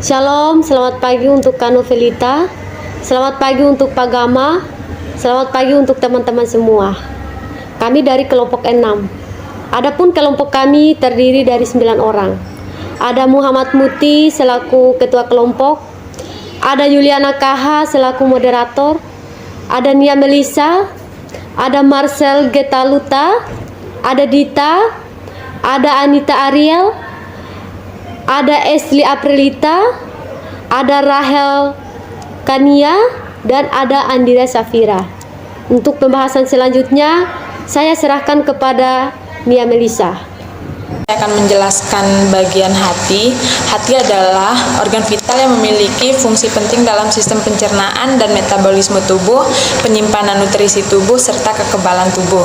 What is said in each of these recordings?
Shalom, selamat pagi untuk Kak Novelita. Selamat pagi untuk Pak Gama. Selamat pagi untuk teman-teman semua. Kami dari kelompok 6. Adapun kelompok kami terdiri dari 9 orang. Ada Muhammad Muti selaku ketua kelompok. Ada Yuliana KH selaku moderator. Ada Nia Melisa. Ada Marcel Getaluta. Ada Dita. Ada Anita Ariel. Ada Esli Aprilita, ada Rahel Kania, dan ada Andira Safira. Untuk pembahasan selanjutnya, saya serahkan kepada Nia Melisa. Saya akan menjelaskan bagian hati. Hati adalah organ vital yang memiliki fungsi penting dalam sistem pencernaan dan metabolisme tubuh, penyimpanan nutrisi tubuh, serta kekebalan tubuh.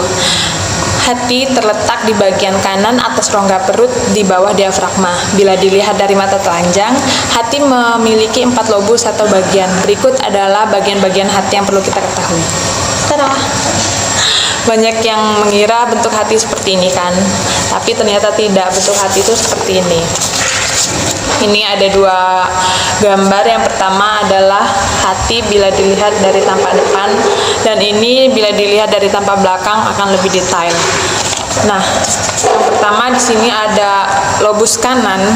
Hati terletak di bagian kanan atas rongga perut di bawah diafragma. Bila dilihat dari mata telanjang, hati memiliki 4 lobus atau bagian. Berikut adalah bagian-bagian hati yang perlu kita ketahui. Tada! Banyak yang mengira bentuk hati seperti ini kan, tapi ternyata tidak. Bentuk hati itu seperti ini. Ini ada 2 gambar. Yang pertama adalah hati bila dilihat dari tampak depan, dan ini bila dilihat dari tampak belakang akan lebih detail. Nah, yang pertama di sini ada lobus kanan.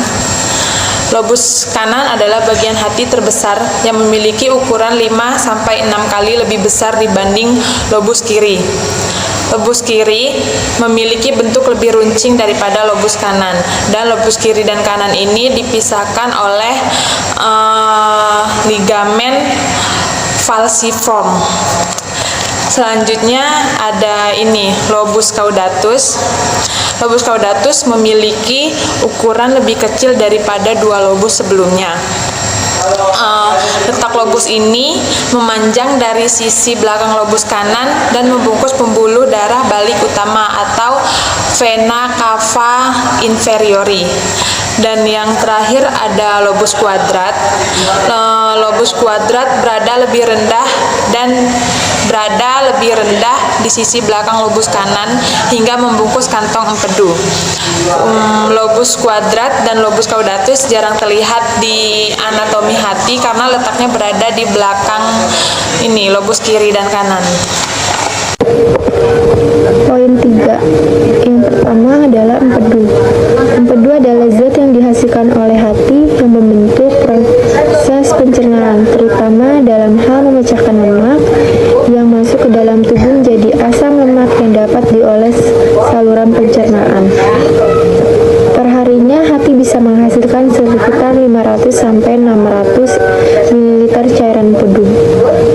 Lobus kanan adalah bagian hati terbesar yang memiliki ukuran 5-6 kali lebih besar dibanding lobus kiri. Lobus kiri memiliki bentuk lebih runcing daripada lobus kanan, dan lobus kiri dan kanan ini dipisahkan oleh ligamen falciform. Selanjutnya ada ini lobus caudatus. Lobus caudatus memiliki ukuran lebih kecil daripada 2 lobus sebelumnya. Letak lobus ini memanjang dari sisi belakang lobus kanan dan membungkus pembuluh darah balik utama atau vena cava inferiori. Dan yang terakhir ada lobus kuadrat. Lobus kuadrat berada lebih rendah di sisi belakang lobus kanan hingga membungkus kantong empedu. Lobus kuadrat dan lobus caudatus jarang terlihat di anatomi hati karena letaknya berada di belakang ini lobus kiri dan kanan. Poin 3. Yang pertama adalah empedu. Empedu adalah zat yang dihasilkan oleh hati yang membentuk proses pencernaan, terutama dalam hal memecahkan lemak yang masuk ke dalam tubuh menjadi asam lemak yang dapat dioles saluran pencernaan. Perharinya hati bisa menghasilkan sekitar 500-600 ml cairan empedu.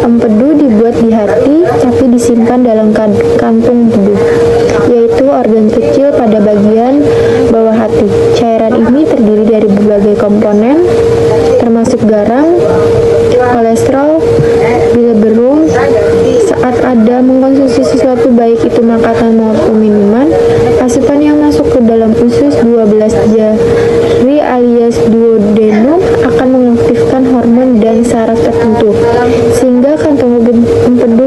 Empedu dibuat di hati tapi disimpan dalam kantung empedu, yaitu organ kecil pada bagian bawah hati. Cairan ini terdiri dari berbagai komponen termasuk garam, kolesterol, bilirubin. Saat Anda mengkonsumsi sesuatu baik itu makanan maupun minuman, asupan yang masuk ke dalam usus 12 jari alias duodenum akan mengaktifkan hormon dan saraf tertentu sehingga kantong empedu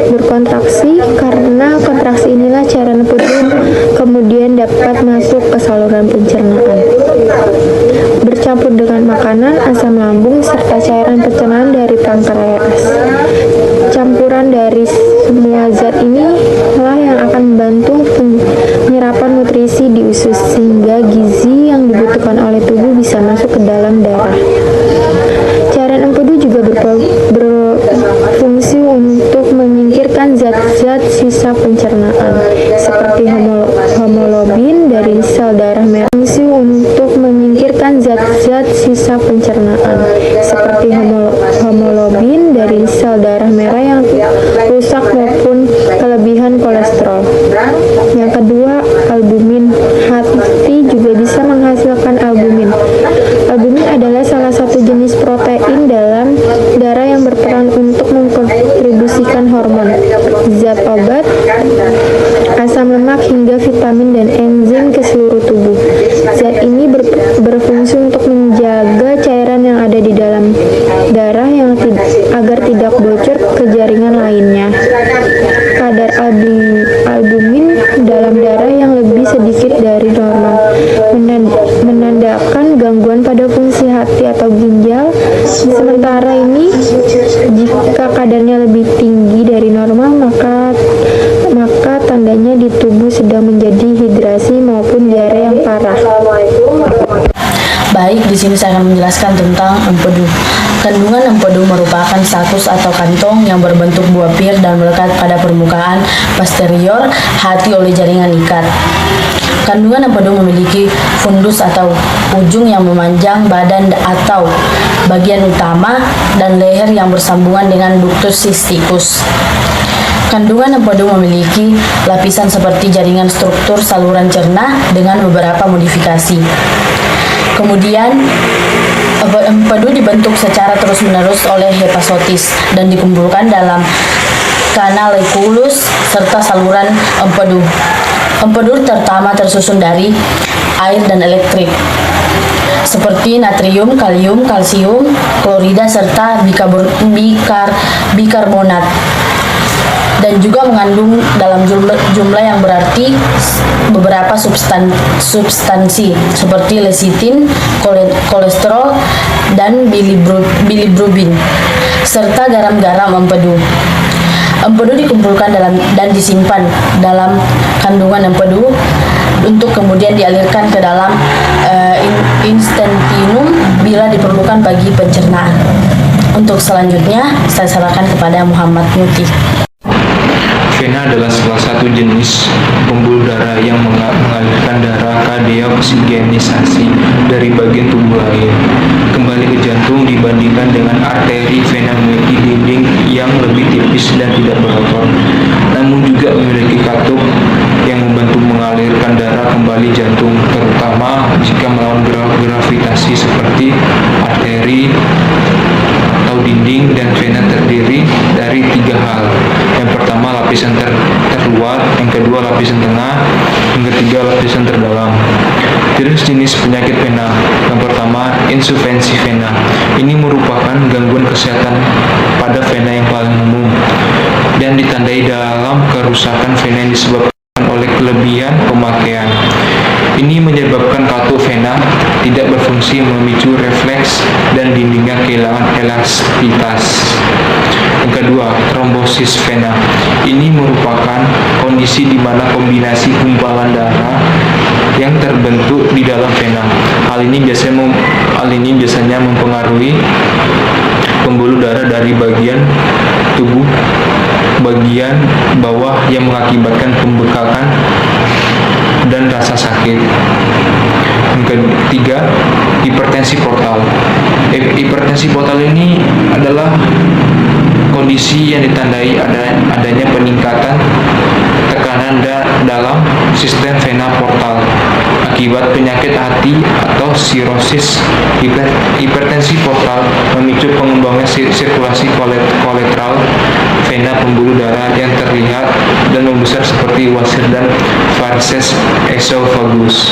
berkontraksi. Karena kontraksi inilah cairan empedu kemudian dapat masuk ke saluran pencernaan, bercampur dengan makanan, asam lambung, serta cairan pencernaan dari pankreas. Campuran dari semua zat ini lah yang akan membantu penyerapan nutrisi di usus sehingga gizi yang dibutuhkan oleh tubuh bisa masuk ke dalam darah. Cairan empedu juga berfungsi untuk menyingkirkan zat-zat sisa pencernaan seperti hemoglobin dari sel darah merah. Fungsi untuk menyingkirkan zat-zat sisa pencernaan seperti hemoglobin dari sel atau ginjal. Sementara ini, jika kadarnya lebih tinggi dari normal, maka tandanya di tubuh sedang menjadi hidrasi maupun diare yang parah. Baik, di sini saya akan menjelaskan tentang empedu. Kandungan empedu merupakan sakus atau kantong yang berbentuk buah pir dan melekat pada permukaan posterior hati oleh jaringan ikat. Kandungan empedu memiliki fundus atau ujung yang memanjang badan atau bagian utama dan leher yang bersambungan dengan ductus cysticus. Kandungan empedu memiliki lapisan seperti jaringan struktur saluran cerna dengan beberapa modifikasi. Kemudian, empedu dibentuk secara terus-menerus oleh hepasotis dan dikumpulkan dalam kanaliculus serta saluran empedu. Empedu pertama tersusun dari air dan elektrit, seperti natrium, kalium, kalsium, klorida, serta bikarbonat, dan juga mengandung dalam jumlah yang berarti beberapa substansi seperti lecitin, kolesterol, dan bilirubin, serta garam-garam empedu. Empedu dikumpulkan dan disimpan dalam kandungan empedu untuk kemudian dialirkan ke dalam intestinum bila diperlukan bagi pencernaan. Untuk selanjutnya, saya serahkan kepada Muhammad Muti. Vena adalah salah satu jenis pembuluh darah yang mengalirkan darah ke deoksigenisasi dari bagian tubuh lain kembali ke jantung dibandingkan dengan arteri. Vena memiliki dinding yang lebih tipis dan tidak berotot, namun juga memiliki katup yang membantu mengalirkan darah kembali jantung, terutama jika melawan gravitasi seperti arteri atau dinding. Dan vena terdiri dari 3 hal. Yang pertama, lapisan terluar, yang kedua lapisan tengah, yang ketiga lapisan terdalam. Jenis penyakit vena. Yang pertama, insuffisiensi vena. Ini merupakan gangguan kesehatan pada vena yang paling umum dan ditandai dalam kerusakan vena yang disebabkan oleh kelebihan pemakaian. Ini menyebabkan katup vena tidak berfungsi, memicu refleks dan dindingnya kehilangan elastisitas. Yang kedua, trombosis vena. Ini merupakan kondisi di mana kombinasi gumpalan darah yang terbentuk di dalam vena. Hal ini biasanya mempengaruhi pembuluh darah dari bagian tubuh bagian bawah yang mengakibatkan pembekakan dan rasa sakit. Yang ketiga, hipertensi portal. Hipertensi portal ini adalah kondisi yang ditandai adanya peningkatan tekanan dalam sistem vena portal akibat penyakit hati atau sirosis. Hipertensi portal memicu pengembangan sirkulasi kolateral vena pembuluh darah yang terlihat dan membesar seperti wasir dan varises esophagus.